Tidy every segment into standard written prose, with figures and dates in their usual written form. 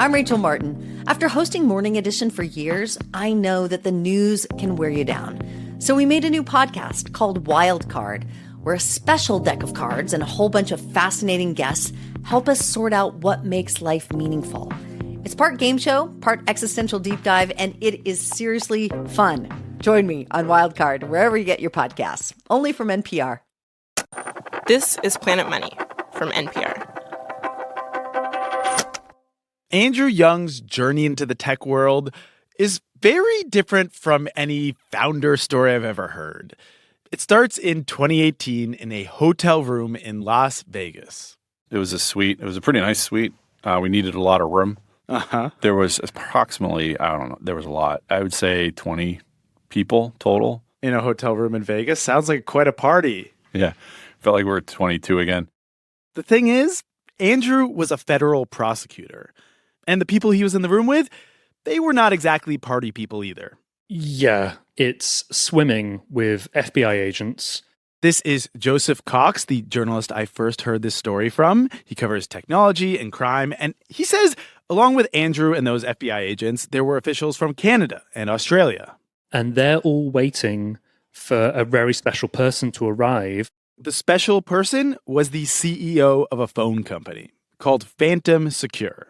I'm Rachel Martin. After hosting Morning Edition for years, I know that the news can wear you down. So we made a new podcast called Wild Card, where a special deck of cards and a whole bunch of fascinating guests help us sort out what makes life meaningful. It's part game show, part existential deep dive, and it is seriously fun. Join me on Wild Card, wherever you get your podcasts, only from NPR. This is Planet Money from NPR. Andrew Young's journey into the tech world is very different from any founder story I've ever heard. It starts in 2018 in a hotel room in Las Vegas. It was a suite. It was a pretty nice suite. We needed a lot of room. There was approximately, there was a lot. I would say 20 people total. In a hotel room in Vegas? Sounds like quite a party. Yeah. Felt like we were 22 again. The thing is, Andrew was a federal prosecutor. And the people he was in the room with, they were not exactly party people either. Yeah, it's swimming with FBI agents. This is Joseph Cox, the journalist I first heard this story from. He covers technology and crime, and he says, along with Andrew and those FBI agents, there were officials from Canada and Australia. And they're all waiting for a very special person to arrive. The special person was the CEO of a phone company called Phantom Secure.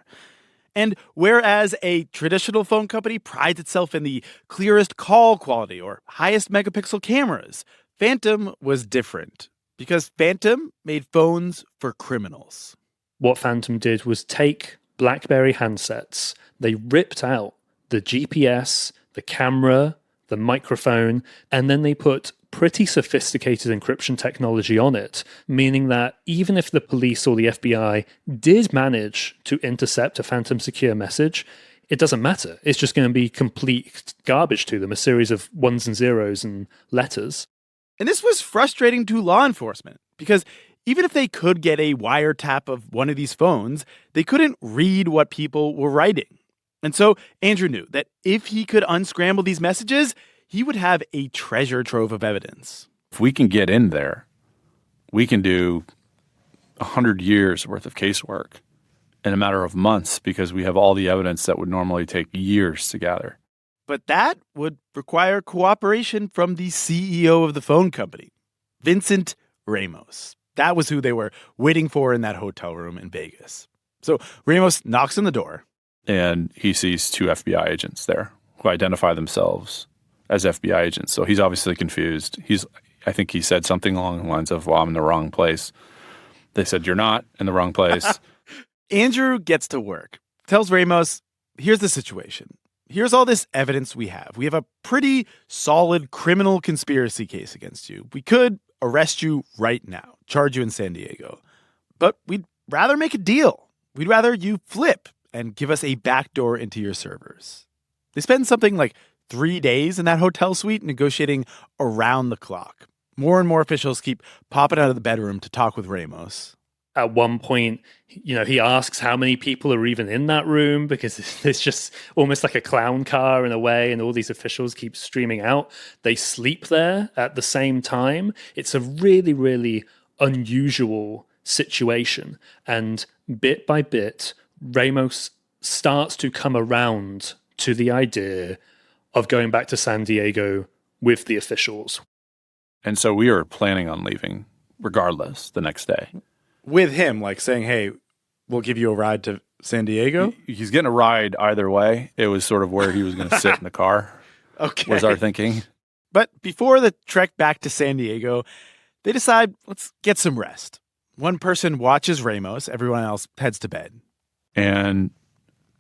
And whereas a traditional phone company prides itself in the clearest call quality or highest megapixel cameras, Phantom was different because Phantom made phones for criminals. What Phantom did was take BlackBerry handsets. They ripped out the GPS, the camera, the microphone, and then they put pretty sophisticated encryption technology on it, meaning that even if the police or the FBI did manage to intercept a Phantom Secure message, it doesn't matter. It's just going to be complete garbage to them, a series of ones and zeros and letters. And this was frustrating to law enforcement because even if they could get a wiretap of one of these phones, they couldn't read what people were writing. And so Andrew knew that if he could unscramble these messages, he would have a treasure trove of evidence. If we can get in there, we can do 100 years worth of casework in a matter of months because we have all the evidence that would normally take years to gather. But that would require cooperation from the CEO of the phone company, Vincent Ramos. That was who they were waiting for in that hotel room in Vegas. So Ramos knocks on the door. And he sees two FBI agents there who identify themselves as FBI agents. So he's obviously confused. I think he said something along the lines of, well, I'm in the wrong place. They said, you're not in the wrong place. Andrew gets to work, tells Ramos, here's the situation. Here's all this evidence we have. We have a pretty solid criminal conspiracy case against you. We could arrest you right now, charge you in San Diego. But we'd rather make a deal. We'd rather you flip and give us a backdoor into your servers. They spend something like 3 days in that hotel suite negotiating around the clock. More and more officials keep popping out of the bedroom to talk with Ramos. At one point, he asks how many people are even in that room because it's just almost like a clown car in a way, and all these officials keep streaming out. They sleep there at the same time. It's a really, really unusual situation. And bit by bit, Ramos starts to come around to the idea of going back to San Diego with the officials. And so we were planning on leaving regardless the next day. With him, like saying, hey, we'll give you a ride to San Diego? He's getting a ride either way. It was sort of where he was going to sit in the car. Okay. Was our thinking. But before the trek back to San Diego, they decide, let's get some rest. One person watches Ramos. Everyone else heads to bed. And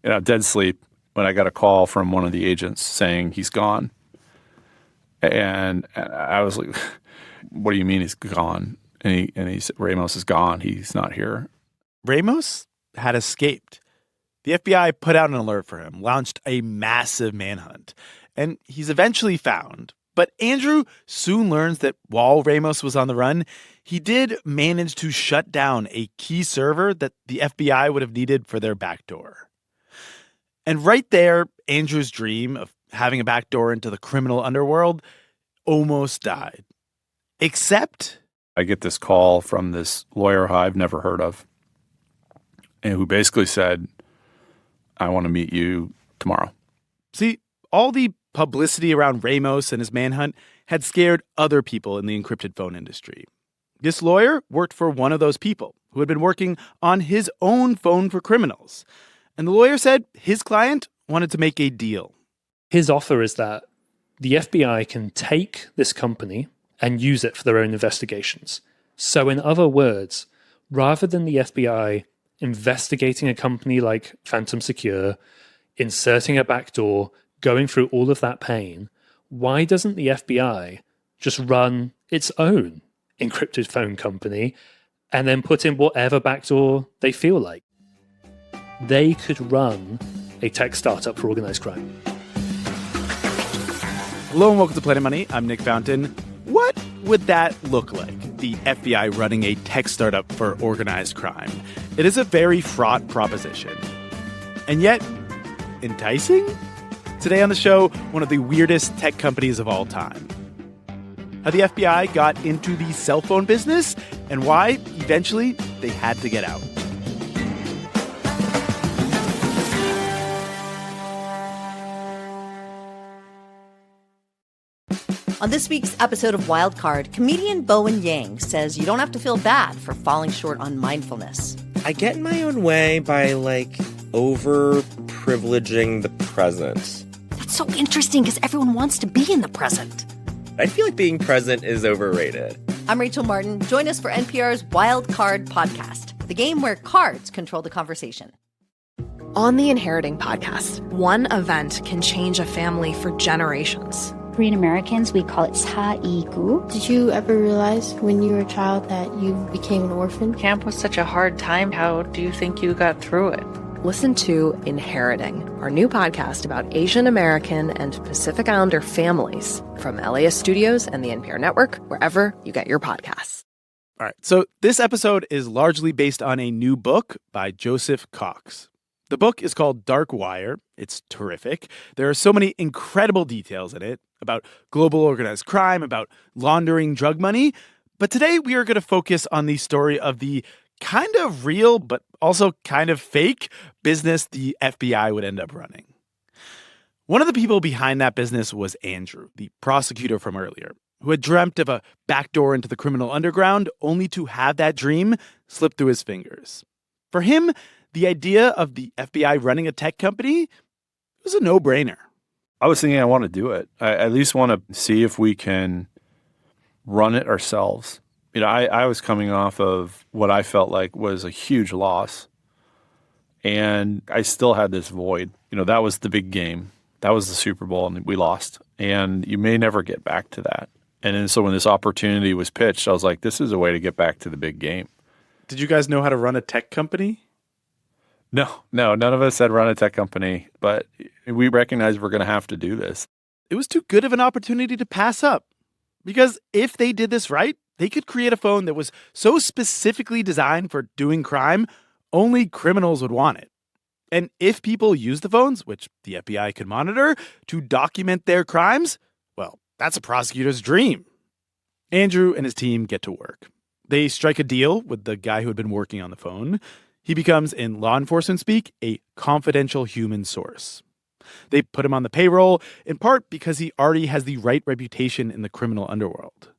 dead sleep when I got a call from one of the agents saying he's gone. And I was like, what do you mean he's gone? And he said, Ramos is gone. He's not here. Ramos had escaped. The FBI put out an alert for him, launched a massive manhunt, and he's eventually found. But Andrew soon learns that while Ramos was on the run, he did manage to shut down a key server that the FBI would have needed for their backdoor. And right there, Andrew's dream of having a backdoor into the criminal underworld almost died. Except I get this call from this lawyer who I've never heard of, and who basically said, I want to meet you tomorrow. See, all the publicity around Ramos and his manhunt had scared other people in the encrypted phone industry. This lawyer worked for one of those people who had been working on his own phone for criminals. And the lawyer said his client wanted to make a deal. His offer is that the FBI can take this company and use it for their own investigations. So in other words, rather than the FBI investigating a company like Phantom Secure, inserting a backdoor, going through all of that pain, why doesn't the FBI just run its own encrypted phone company and then put in whatever backdoor they feel like? They could run a tech startup for organized crime. Hello and welcome to Planet Money. I'm Nick Fountain. What would that look like, the FBI running a tech startup for organized crime? It is a very fraught proposition. And yet, enticing? Today on the show, one of the weirdest tech companies of all time. How the FBI got into the cell phone business and why, eventually, they had to get out. On this week's episode of Wildcard, comedian Bowen Yang says you don't have to feel bad for falling short on mindfulness. I get in my own way by, over-privileging the present. That's so interesting because everyone wants to be in the present. I feel like being present is overrated. I'm Rachel Martin. Join us for NPR's Wildcard podcast, the game where cards control the conversation. On the Inheriting podcast, one event can change a family for generations. Korean Americans, we call it 사이구. Did you ever realize when you were a child that you became an orphan? Camp was such a hard time. How do you think you got through it? Listen to Inheriting, our new podcast about Asian American and Pacific Islander families from LAist Studios and the NPR Network, wherever you get your podcasts. All right, so this episode is largely based on a new book by Joseph Cox. The book is called Dark Wire. It's terrific. There are so many incredible details in it about global organized crime, about laundering drug money. But today we are going to focus on the story of the kind of real, but also kind of fake business the FBI would end up running. One of the people behind that business was Andrew, the prosecutor from earlier, who had dreamt of a backdoor into the criminal underground only to have that dream slip through his fingers. For him, the idea of the FBI running a tech company was a no-brainer. I was thinking I want to do it. I at least want to see if we can run it ourselves. I was coming off of what I felt like was a huge loss. And I still had this void. That was the big game. That was the Super Bowl, and we lost. And you may never get back to that. And then so when this opportunity was pitched, I was like, this is a way to get back to the big game. Did you guys know how to run a tech company? No, none of us had run a tech company, but we recognized we're going to have to do this. It was too good of an opportunity to pass up. Because if they did this right, they could create a phone that was so specifically designed for doing crime, only criminals would want it. And if people use the phones, which the FBI could monitor, to document their crimes, well, that's a prosecutor's dream. Andrew and his team get to work. They strike a deal with the guy who had been working on the phone. He becomes, in law enforcement speak, a confidential human source. They put him on the payroll, in part because he already has the right reputation in the criminal underworld.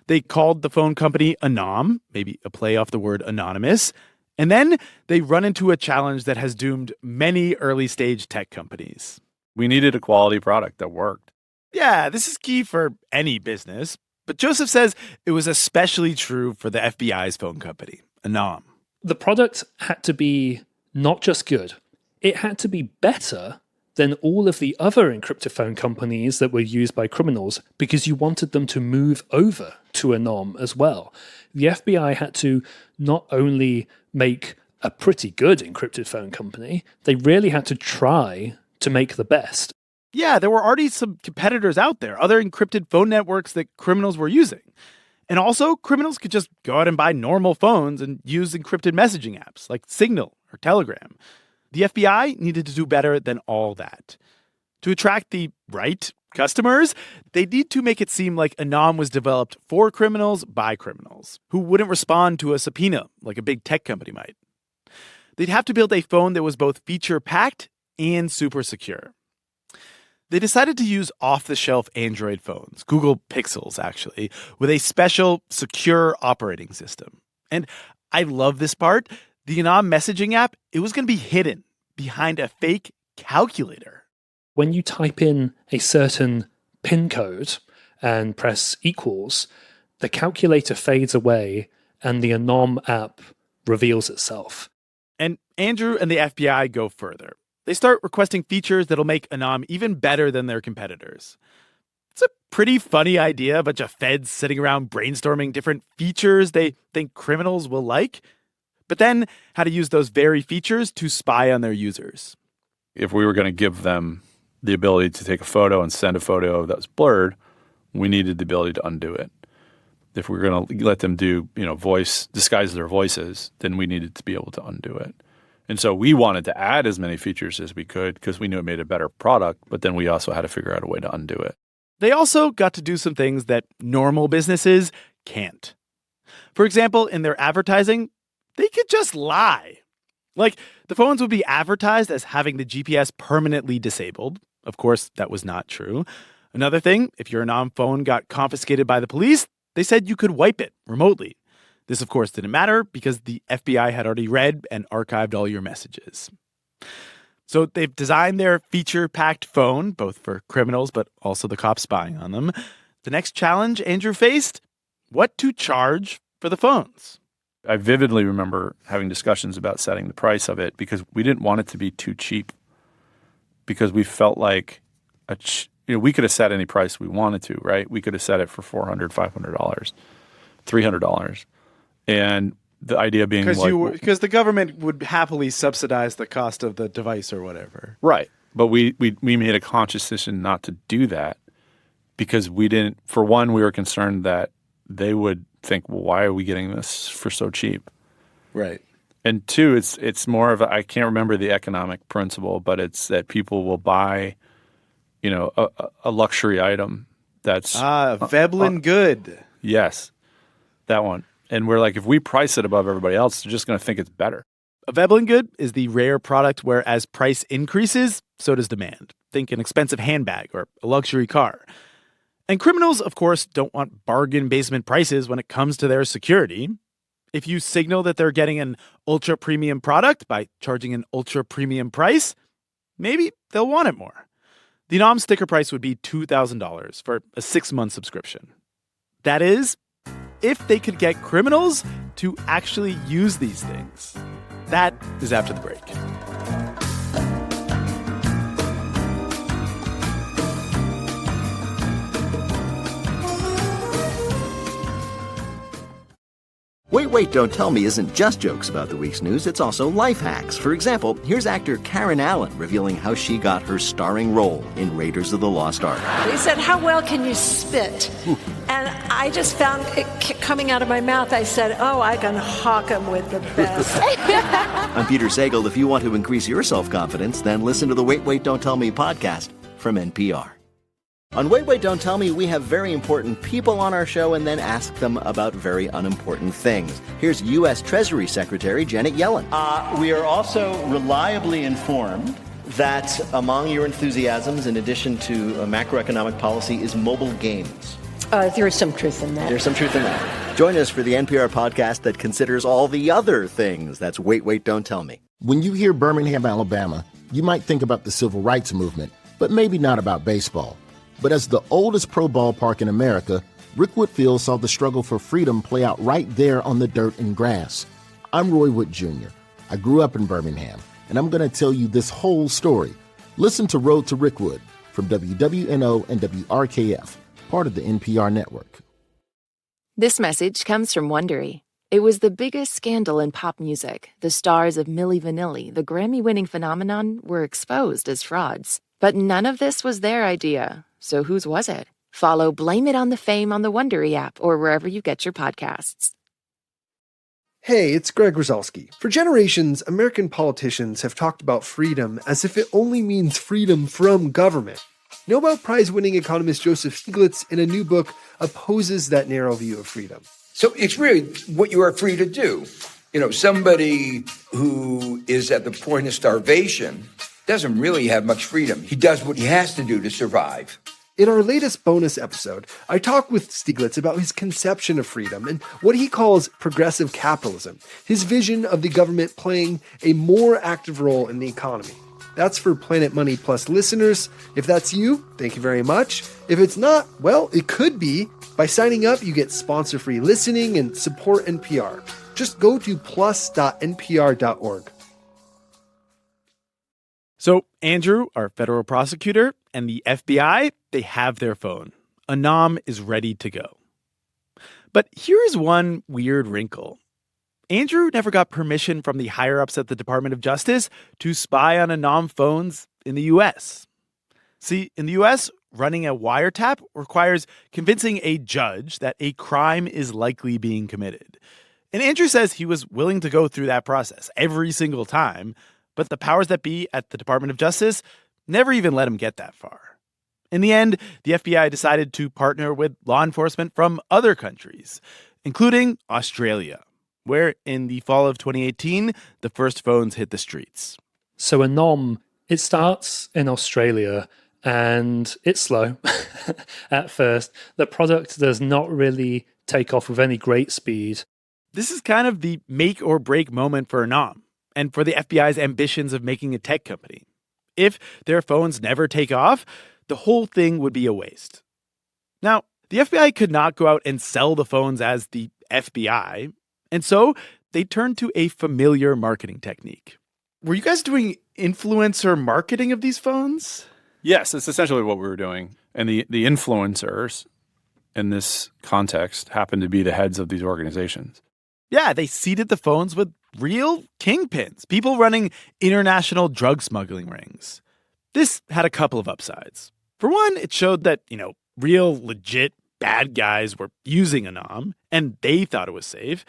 They called the phone company Anom, maybe a play off the word anonymous, and then they run into a challenge that has doomed many early-stage tech companies. We needed a quality product that worked. Yeah, this is key for any business, but Joseph says it was especially true for the FBI's phone company, Anom. The product had to be not just good, it had to be better than all of the other encrypted phone companies that were used by criminals because you wanted them to move over to Anom as well. The FBI had to not only make a pretty good encrypted phone company, they really had to try to make the best. Yeah, there were already some competitors out there, other encrypted phone networks that criminals were using. And also, criminals could just go out and buy normal phones and use encrypted messaging apps like Signal or Telegram. The FBI needed to do better than all that. To attract the right customers, they need to make it seem like Anom was developed for criminals by criminals who wouldn't respond to a subpoena like a big tech company might. They'd have to build a phone that was both feature-packed and super secure. They decided to use off-the-shelf Android phones, Google Pixels actually, with a special secure operating system. And I love this part. The Anom messaging app, it was going to be hidden behind a fake calculator. When you type in a certain PIN code and press equals, the calculator fades away and the Anom app reveals itself. And Andrew and the FBI go further. They start requesting features that'll make Anom even better than their competitors. It's a pretty funny idea, a bunch of feds sitting around brainstorming different features they think criminals will like, but then how to use those very features to spy on their users. If we were going to give them the ability to take a photo and send a photo that was blurred, we needed the ability to undo it. If we were going to let them do, disguise their voices, then we needed to be able to undo it. And so we wanted to add as many features as we could because we knew it made a better product, but then we also had to figure out a way to undo it. They also got to do some things that normal businesses can't. For example, in their advertising, they could just lie. Like, the phones would be advertised as having the GPS permanently disabled. Of course, that was not true. Another thing, if your Anom phone got confiscated by the police, they said you could wipe it remotely. This, of course, didn't matter because the FBI had already read and archived all your messages. So they've designed their feature-packed phone, both for criminals but also the cops spying on them. The next challenge Andrew faced? What to charge for the phones. I vividly remember having discussions about setting the price of it because we didn't want it to be too cheap. Because we felt like we could have set any price we wanted to, right? We could have set it for $400, $500, $300. And the idea being because the government would happily subsidize the cost of the device or whatever. Right. But we made a conscious decision not to do that because we didn't, for one, we were concerned that they would think, well, why are we getting this for so cheap? Right. And two, it's more of I can't remember the economic principle, but it's that people will buy, a luxury item that's Veblen good. Yes, that one. And we're like, if we price it above everybody else, they're just going to think it's better. A Veblen good is the rare product where as price increases, so does demand. Think an expensive handbag or a luxury car. And criminals, of course, don't want bargain basement prices when it comes to their security. If you signal that they're getting an ultra-premium product by charging an ultra-premium price, maybe they'll want it more. The Anom sticker price would be $2,000 for a 6-month subscription. That is, if they could get criminals to actually use these things. That is after the break. Wait, Don't Tell Me isn't just jokes about the week's news, it's also life hacks. For example, here's actor Karen Allen revealing how she got her starring role in Raiders of the Lost Ark. They said, how well can you spit? And I just found it coming out of my mouth. I said, I can hawk 'em with the best. I'm Peter Sagal. If you want to increase your self-confidence, then listen to the Wait, Don't Tell Me podcast from NPR. On Wait, Don't Tell Me, we have very important people on our show and then ask them about very unimportant things. Here's U.S. Treasury Secretary Janet Yellen. We are also reliably informed that among your enthusiasms, in addition to macroeconomic policy, is mobile games. There is some truth in that. There's some truth in that. Join us for the NPR podcast that considers all the other things. That's Wait, Don't Tell Me. When you hear Birmingham, Alabama, you might think about the civil rights movement, but maybe not about baseball. But as the oldest pro ballpark in America, Rickwood Field saw the struggle for freedom play out right there on the dirt and grass. I'm Roy Wood Jr. I grew up in Birmingham, and I'm going to tell you this whole story. Listen to Road to Rickwood from WWNO and WRKF, part of the NPR network. This message comes from Wondery. It was the biggest scandal in pop music. The stars of Milli Vanilli, the Grammy-winning phenomenon, were exposed as frauds. But none of this was their idea. So whose was it? Follow Blame It on the Fame on the Wondery app or wherever you get your podcasts. Hey, it's Greg Rosalsky. For generations, American politicians have talked about freedom as if it only means freedom from government. Nobel Prize-winning economist Joseph Stiglitz, in a new book, opposes that narrow view of freedom. So it's really what you are free to do. Somebody who is at the point of starvation doesn't really have much freedom. He does what he has to do to survive. In our latest bonus episode, I talk with Stiglitz about his conception of freedom and what he calls progressive capitalism, his vision of the government playing a more active role in the economy. That's for Planet Money Plus listeners. If that's you, thank you very much. If it's not, well, it could be. By signing up, you get sponsor-free listening and support NPR. Just go to plus.npr.org. So Andrew, our federal prosecutor, and the FBI, they have their phone. Anom is ready to go. But here is one weird wrinkle. Andrew never got permission from the higher-ups at the Department of Justice to spy on Anom phones in the U.S. See, in the U.S., running a wiretap requires convincing a judge that a crime is likely being committed. And Andrew says he was willing to go through that process every single time, but the powers that be at the Department of Justice never even let him get that far. In the end, the FBI decided to partner with law enforcement from other countries, including Australia, where in the fall of 2018, the first phones hit the streets. So Anom, it starts in Australia, and it's slow at first. The product does not really take off with any great speed. This is kind of the make or break moment for Anom and for the FBI's ambitions of making a tech company. If their phones never take off, the whole thing would be a waste. Now, the FBI could not go out and sell the phones as the FBI, and so they turned to a familiar marketing technique. Were you guys doing influencer marketing of these phones? Yes, it's essentially what we were doing. And the influencers in this context happen to be the heads of these organizations. Yeah, they seeded the phones with real kingpins, people running international drug smuggling rings. This had a couple of upsides. For one, it showed that, real legit bad guys were using Anom, and they thought it was safe.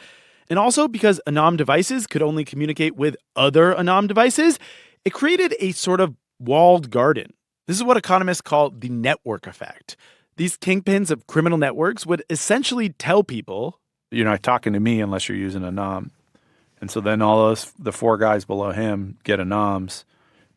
And also because Anom devices could only communicate with other Anom devices, it created a sort of walled garden. This is what economists call the network effect. These kingpins of criminal networks would essentially tell people, you're not talking to me unless you're using Anom. And so then the four guys below him get Anoms,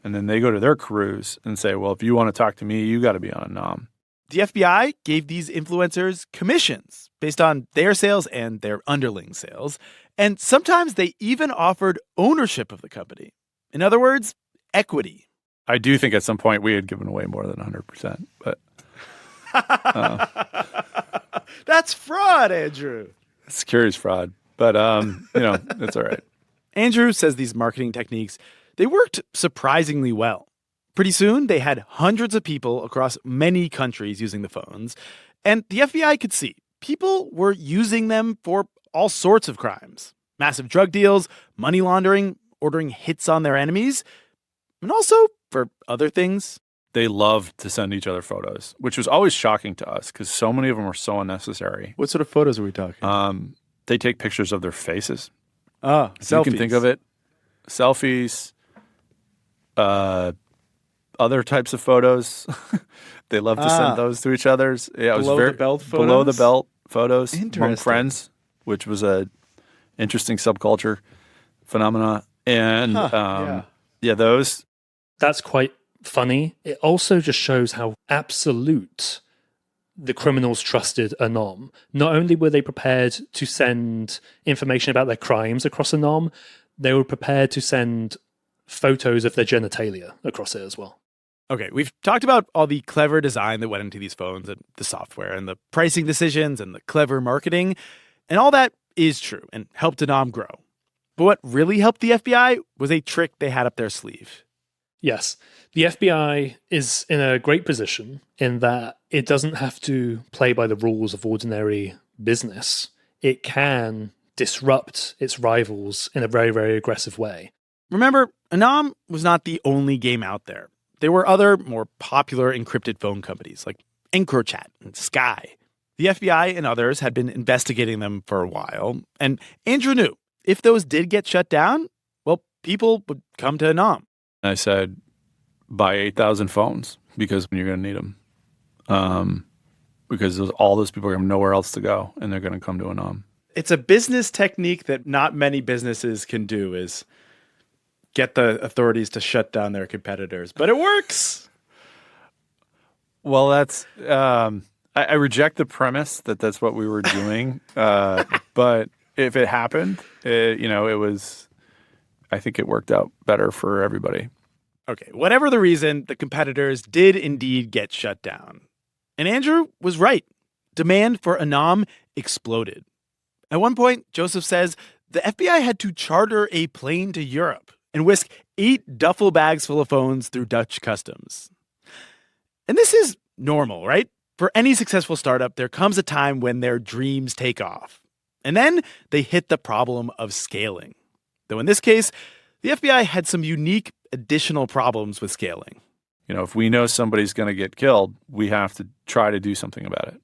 and then they go to their crews and say, well, if you want to talk to me, you got to be on Anom. The FBI gave these influencers commissions based on their sales and their underling sales. And sometimes they even offered ownership of the company. In other words, equity. I do think at some point we had given away more than 100%, but that's fraud, Andrew. Securities fraud, but it's all right. Andrew says these marketing techniques, they worked surprisingly well. Pretty soon, they had hundreds of people across many countries using the phones, and the FBI could see people were using them for all sorts of crimes. Massive drug deals, money laundering, ordering hits on their enemies, and also for other things. They loved to send each other photos, which was always shocking to us because so many of them were so unnecessary. What sort of photos are we talking? They take pictures of their faces. Selfies. You can think of it. Selfies. Other types of photos. They love to send those to each other. Yeah, it was the belt photos? Below the belt photos Interesting. among friends, which was a interesting subculture phenomena. And those. That's quite funny. It also just shows how absolute the criminals trusted Anom. Not only were they prepared to send information about their crimes across Anom, they were prepared to send photos of their genitalia across it as well. Okay, we've talked about all the clever design that went into these phones and the software and the pricing decisions and the clever marketing, and all that is true and helped Anom grow. But what really helped the FBI was a trick they had up their sleeve. Yes, the FBI is in a great position in that it doesn't have to play by the rules of ordinary business. It can disrupt its rivals in a very, very aggressive way. Remember, Anom was not the only game out there. There were other more popular encrypted phone companies like EncroChat and Sky. The FBI and others had been investigating them for a while, and Andrew knew if those did get shut down, well, people would come to Anom. I said, buy 8,000 phones because you're going to need them. Because all those people are going to have nowhere else to go, and they're going to come to Anom. It's a business technique that not many businesses can do is get the authorities to shut down their competitors, but it works. Well, that's I reject the premise that that's what we were doing. But if it happened, it was. I think it worked out better for everybody. Okay, whatever the reason, the competitors did indeed get shut down. And Andrew was right. Demand for Anom exploded. At one point, Joseph says the FBI had to charter a plane to Europe and whisk 8 duffel bags full of phones through Dutch customs. And this is normal, right? For any successful startup, there comes a time when their dreams take off. And then they hit the problem of scaling. Though in this case, the FBI had some unique additional problems with scaling. If we know somebody's going to get killed, we have to try to do something about it.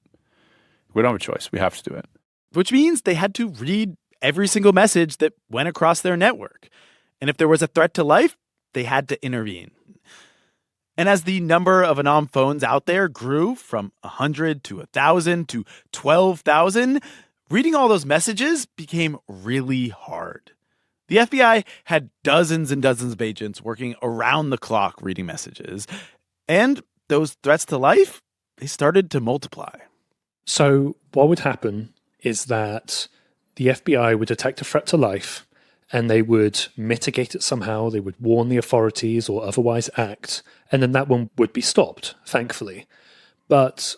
We don't have a choice. We have to do it. Which means they had to read every single message that went across their network. And if there was a threat to life, they had to intervene. And as the number of Anom phones out there grew from 100 to 1,000 to 12,000, reading all those messages became really hard. The FBI had dozens and dozens of agents working around the clock reading messages. And those threats to life, they started to multiply. So what would happen is that the FBI would detect a threat to life and they would mitigate it somehow. They would warn the authorities or otherwise act. And then that one would be stopped, thankfully. But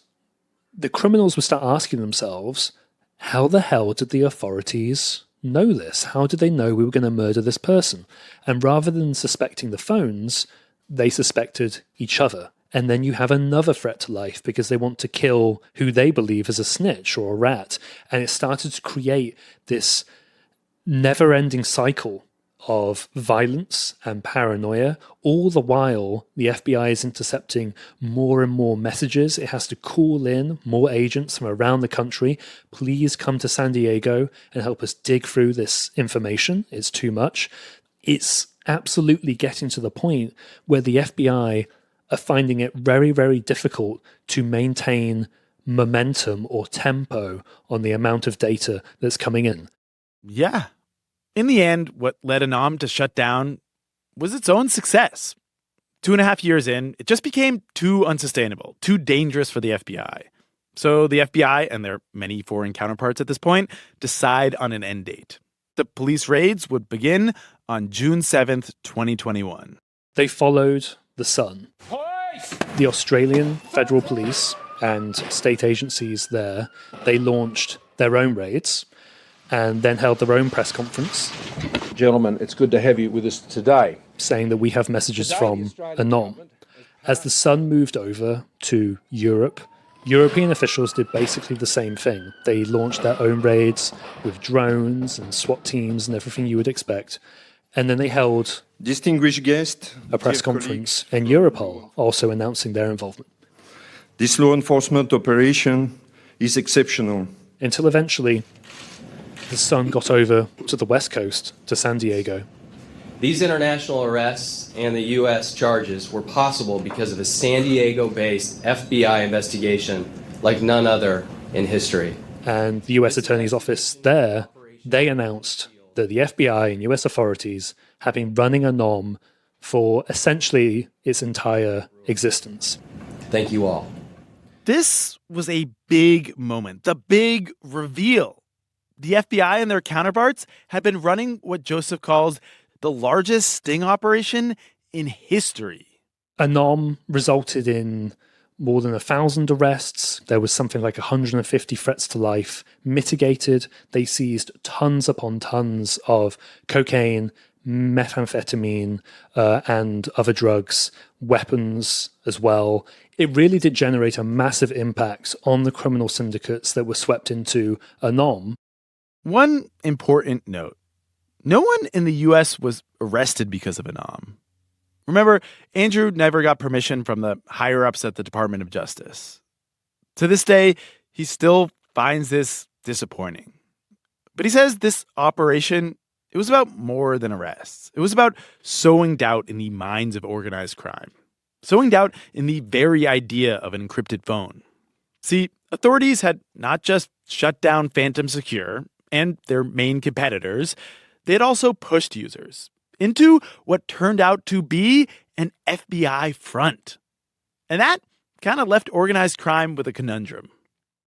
the criminals would start asking themselves, how the hell did the authorities know this? How did they know we were going to murder this person? And rather than suspecting the phones, they suspected each other. And then you have another threat to life because they want to kill who they believe is a snitch or a rat. And it started to create this never-ending cycle of violence and paranoia. All the while, the FBI is intercepting more and more messages. It has to call in more agents from around the country. Please come to San Diego and help us dig through this information. It's too much. It's absolutely getting to the point where the FBI are finding it very, very difficult to maintain momentum or tempo on the amount of data that's coming in. Yeah. In the end, what led Anom to shut down was its own success. 2.5 years in, it just became too unsustainable, too dangerous for the FBI. So the FBI and their many foreign counterparts at this point decide on an end date. The police raids would begin on June 7th, 2021. They followed the sun. The Australian Federal Police and state agencies there, they launched their own raids and then held their own press conference. Gentlemen, it's good to have you with us today. Saying that we have messages from Anom. As the sun moved over to Europe, European officials did basically the same thing. They launched their own raids with drones and SWAT teams and everything you would expect. And then they held distinguished guest, a press conference in Europol, also announcing their involvement. This law enforcement operation is exceptional. Until eventually, the sun got over to the west coast, to San Diego. These international arrests and the U.S. charges were possible because of a San Diego-based FBI investigation like none other in history. And the U.S. Attorney's Office there, they announced that the FBI and U.S. authorities have been running Anom for essentially its entire existence. Thank you all. This was a big moment, the big reveal. The FBI and their counterparts had been running what Joseph calls the largest sting operation in history. Anom resulted in more than 1,000 arrests. There was something like 150 threats to life mitigated. They seized tons upon tons of cocaine, methamphetamine, and other drugs, weapons as well. It really did generate a massive impact on the criminal syndicates that were swept into Anom. One important note. No one in the U.S. was arrested because of Anom. Remember, Andrew never got permission from the higher-ups at the Department of Justice. To this day, he still finds this disappointing. But he says this operation, it was about more than arrests. It was about sowing doubt in the minds of organized crime. Sowing doubt in the very idea of an encrypted phone. See, authorities had not just shut down Phantom Secure and their main competitors, they had also pushed users. into what turned out to be an FBI front. And that kind of left organized crime with a conundrum.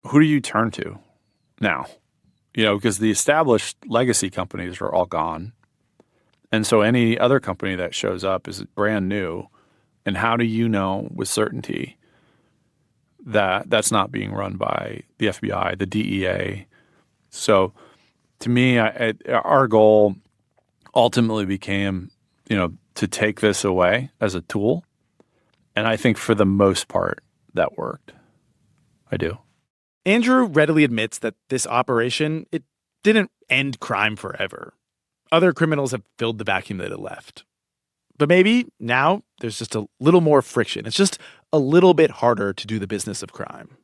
Who do you turn to now? Because the established legacy companies are all gone. And so any other company that shows up is brand new. And how do you know with certainty that that's not being run by the FBI, the DEA? So to me, our goal ultimately became, to take this away as a tool. And I think for the most part, that worked. I do. Andrew readily admits that this operation, it didn't end crime forever. Other criminals have filled the vacuum that it left. But maybe now there's just a little more friction. It's just a little bit harder to do the business of crime.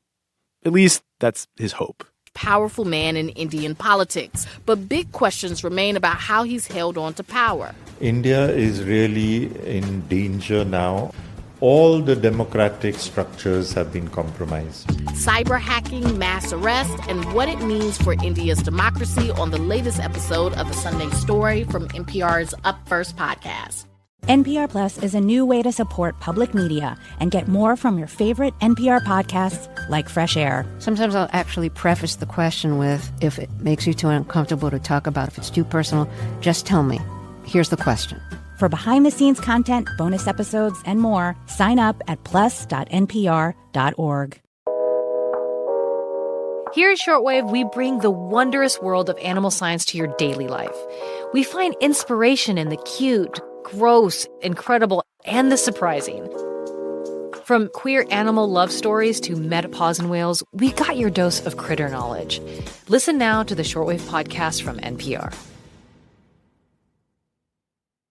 At least that's his hope. Powerful man in Indian politics, but big questions remain about how he's held on to power. India is really in danger now. All the democratic structures have been compromised. Cyber hacking, mass arrest, and what it means for India's democracy on the latest episode of The Sunday Story from NPR's Up First podcast. NPR Plus is a new way to support public media and get more from your favorite NPR podcasts like Fresh Air. Sometimes I'll actually preface the question with, if it makes you too uncomfortable to talk about, if it's too personal, just tell me. Here's the question. For behind-the-scenes content, bonus episodes, and more, sign up at plus.npr.org. Here at Shortwave, we bring the wondrous world of animal science to your daily life. We find inspiration in the cute, gross, incredible, and the surprising. From queer animal love stories to menopause in whales, we got your dose of critter knowledge. Listen now to the Shortwave podcast from NPR.